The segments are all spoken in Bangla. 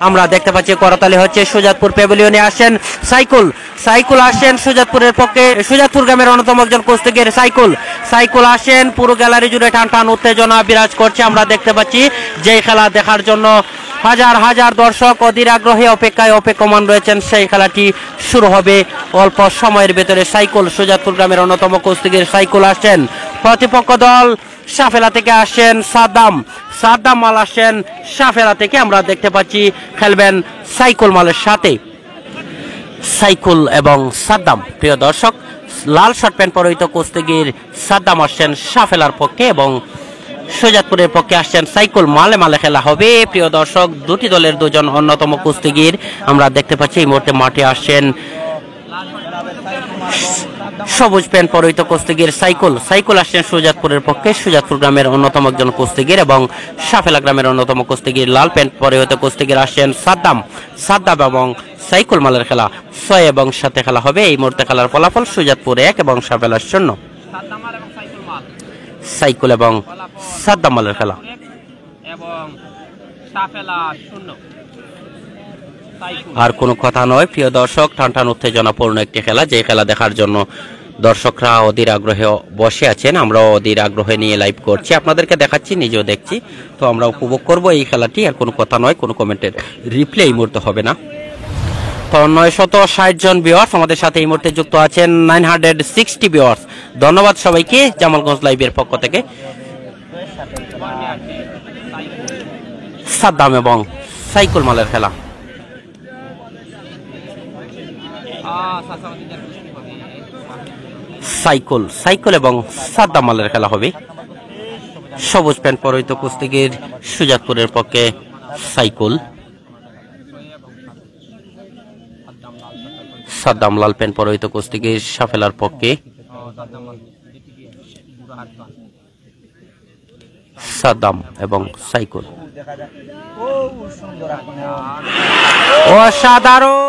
আমরা দেখতে পাচ্ছি করতালি হচ্ছে। সুজাতপুর প্যাভিলিয়নে আসেন সাইকুল। সাইকুল আসেন সুজাতপুরের পক্ষে, সুজাতপুর গ্রামের অন্যতম একজন কুস্তিগির সাইকুল। সাইকুল আসেন। পুরো গ্যালারি জুড়ে টান টান উত্তেজনা বিরাজ করছে। আমরা দেখতে পাচ্ছি যে খেলা দেখার জন্য হাজার হাজার দর্শক অধীর আগ্রহে অপেক্ষায় অপেক্ষমান রয়েছেন। সেই খেলাটি শুরু হবে অল্প সময়ের ভেতরে। সাইকুল, সুজাতপুর গ্রামের অন্যতম কুস্তিগির সাইকুল আসেন। প্রতিপক্ষ দল সাফেলা থেকে আসেন সাদ্দাম। সাদ্দাম মাল আসেন সাফেলা থেকে। আমরা দেখতে পাচ্ছি খেলবেন সাইকুল মালের সাথে। সাইকুল এবং সাদ্দাম, প্রিয় দর্শক, লাল শার্ট প্যান্ট পরিহিত কুস্তিগির সাদ্দাম আসছেন সাফেলার পক্ষে এবং সুজাতপুরের পক্ষে আসছেন সাইকুল। মালে মালে খেলা হবে। প্রিয় দর্শক, দুটি দলের দুজন অন্যতম কুস্তিগির আমরা দেখতে পাচ্ছি এই মুহূর্তে মাঠে আসছেন। সবুজ প্যান্ট পরিহিত কুস্তিগির সাইকুল। সাইকুল আসছেন সুজাতপুরের পক্ষে, সুজাতপুর গ্রামের অন্যতম একজন কুস্তিগির, এবং সাফেলা গ্রামের অন্যতম কুস্তিগির লাল প্যান্ট পরিহিত কুস্তিগির আসছেন সাদ্দাম। সাদ্দাম এবং সাইকুল মালের খেলা 6 এবং 7 খেলা হবে। এই মুহূর্তে খেলার ফলাফল সুজাতপুর 1 এবং সাফেলা 0। সাইকুল এবং সাদ্দাম মালের খেলা এবং সাফেলা 0। আর কোনো কথা নয় প্রিয় দর্শক, টান টান উত্তেজনাপূর্ণ একটি খেলা, যে খেলা দেখার জন্য দর্শকরা অধীর আগ্রহে বসে আছেন। আমরা অধীর আগ্রহে নিয়ে লাইভ করছি, আপনাদেরকে দেখাচ্ছি, নিজেও দেখছি। তো আমরা উপভোগ করব এই খেলাটি। আর কোনো কথা নয়, কোনো কমেন্টের রিপ্লে এই মুহূর্তে হবে না। তো 960 জন ভিউয়ার্স আমাদের সাথে এই মুহূর্তে যুক্ত আছেন, 960 ভিউয়ার্স। ধন্যবাদ সবাইকে জামালগঞ্জ লাইভের পক্ষ থেকে। সাদ্দাম এবং সাইকুল মালের খেলা। সাইকুল, সাইকুল এবং সাদ্দাম মালের খেলা হবে। সবুজ প্যান্ট পরিহিত কুস্তিগির সুজাতপুরের পক্ষে সাইকুল। সাদ্দাম লাল প্যান্ট পরিহিত কুস্তিগির সাফেলার পক্ষে। সাদ্দাম এবং সাইকুল। অসাধারণ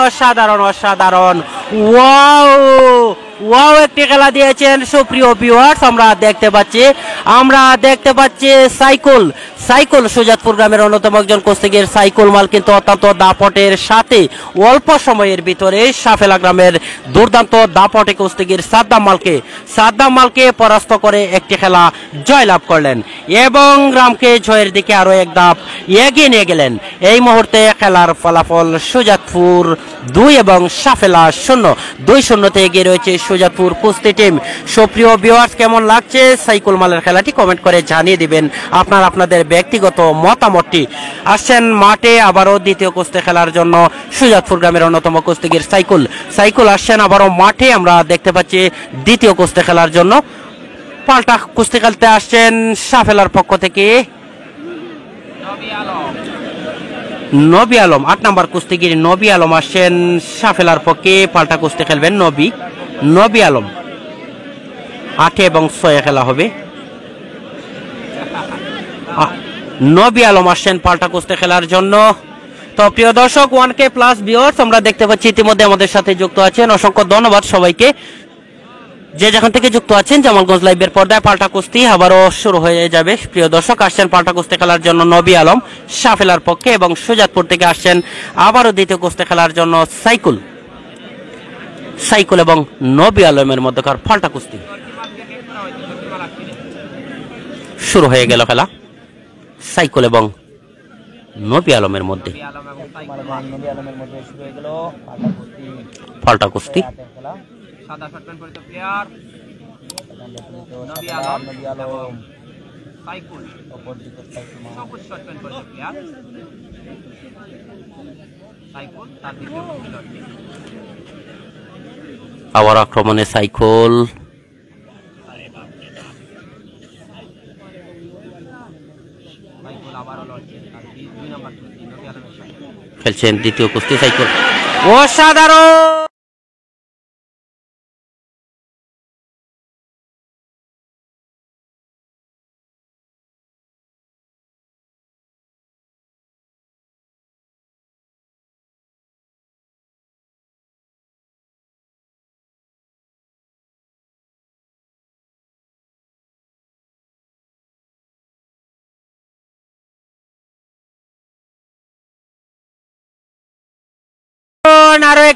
অসাধারণ অসাধারণ, ওয়াও ওয়াও একটি খেলা দিয়েছেন সুপ্রিয় ভিউয়ার্স। আমরা দেখতে পাচ্ছি সাইকুল। সাইকুল সুজাতপুর গ্রামের অন্যতম একজন কুস্তিগির সাইকুল মাল কিন্তু অত্যন্ত দাপটের সাথে অল্প সময়ের ভিতরে সাফেলা গ্রামের দুর্দান্ত দাপটে কুস্তিগির সাদ্দাম মালকে পরাস্ত করে একটি খেলা জয়লাভ করলেন এবং গ্রামকে জয়ের দিকে আরো এক ধাপ এগিয়ে নিয়ে গেলেন। এই মুহূর্তে খেলার ফলাফল সুজাতপুর 2 এবং সাফেলা 0। 2-0 এগিয়ে রয়েছে সুজাতপুর কুস্তি টিম। সুপ্রিয় ভিউয়ার্স, কেমন লাগছে সাইকুল মালের খেলাটি কমেন্ট করে জানিয়ে দিবেন আপনাদের ব্যক্তিগত মতামতটি। আসছেন মাঠে আবারও দ্বিতীয় কুস্তি খেলার জন্য সুজাতপুর গ্রামের অন্যতম কুস্তিগির সাইকুল আসছেন আবারও মাঠে। আমরা দেখতে পাচ্ছি দ্বিতীয় কুস্তি খেলার জন্য পাল্টা কুস্তি খেলতে আসছেন সাফেলার পক্ষ থেকে নবী আলম। 8 নম্বর কুস্তিগির নবী আলম আসছেন সাফেলার পক্ষে, পাল্টা কুস্তি খেলবেন নবী আলম। 8 এবং 6 খেলা হবে। নবী আলম আসছেন পাল্টা কুস্তি খেলার জন্য। তো প্রিয় দর্শক, 1K প্লাস ভিউয়ার্স আমরা দেখতে পাচ্ছি ইতিমধ্যে আমাদের সাথে যুক্ত আছেন। অসংখ্য ধন্যবাদ সবাইকে, যে যেখান থেকে যুক্ত আছেন। জামালগঞ্জ লাইভের পর্দায় পাল্টা কুস্তি আবারও শুরু হয়ে যাবে। প্রিয় দর্শক, আসছেন পাল্টা কুস্তি খেলার জন্য নবী আলম সাফেলার পক্ষে, এবং সুজাতপুর থেকে আসছেন আবারও দ্বিতীয় কুস্তি খেলার জন্য সাইকুল এবং নবী আলমের মধ্যকার পাল্টা কুস্তি শুরু হয়ে গেল। খেলা সাইকুল এবং নবী আলমের মধ্যে পাল্টা কুস্তি। সাদা শার্ট প্যান্ট পরিহিত প্লেয়ার নবী আলম এবং সাইকুল। সবুজ শার্ট প্যান্ট পরিহিত প্লেয়ার সাইকুল, তার দ্বিতীয় কুস্তি। আবার আক্রমণে সাইকুল। খেলছেন দ্বিতীয় কুস্তি সাইকুল। অসাধারণ।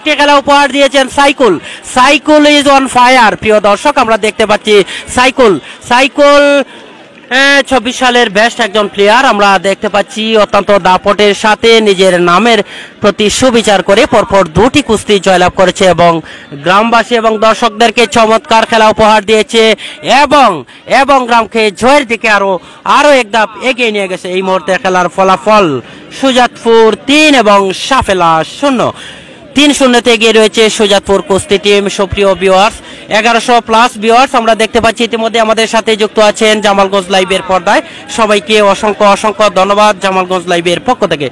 একটি খেলা উপহার দিয়েছেন সাইকুল। সাইকুল ইজ অন ফায়ার। প্রিয় দর্শক, আমরা দেখতে পাচ্ছি সাইকুল 24 সালের বেস্ট একজন প্লেয়ার। আমরা দেখতে পাচ্ছি অত্যন্ত দাপটের সাথে নিজের নামের প্রতি সুবিচার করে পরপর 2টি কুস্তি জয়লাভ করেছে এবং গ্রামবাসী এবং দর্শকদেরকে চমৎকার খেলা উপহার দিয়েছে এবং গ্রামকে জয়ের দিকে আরো এক ধাপ এগিয়ে নিয়ে গেছে। এই মুহূর্তে খেলার ফলাফল সুজাতপুর 3 এবং সাফেলা 0। 3-0 এগিয়ে রয়েছে সুজাতপুর কুস্তি টিম। সুপ্রিয় ভিউয়ার্স, 1100+ ভিউয়ার্স আমরা দেখতে পাচ্ছি ইতিমধ্যে আমাদের সাথে যুক্ত আছেন জামালগঞ্জ লাইভের পর্দায়। সবাইকে অসংখ্য ধন্যবাদ জামালগঞ্জ লাইভের পক্ষ থেকে।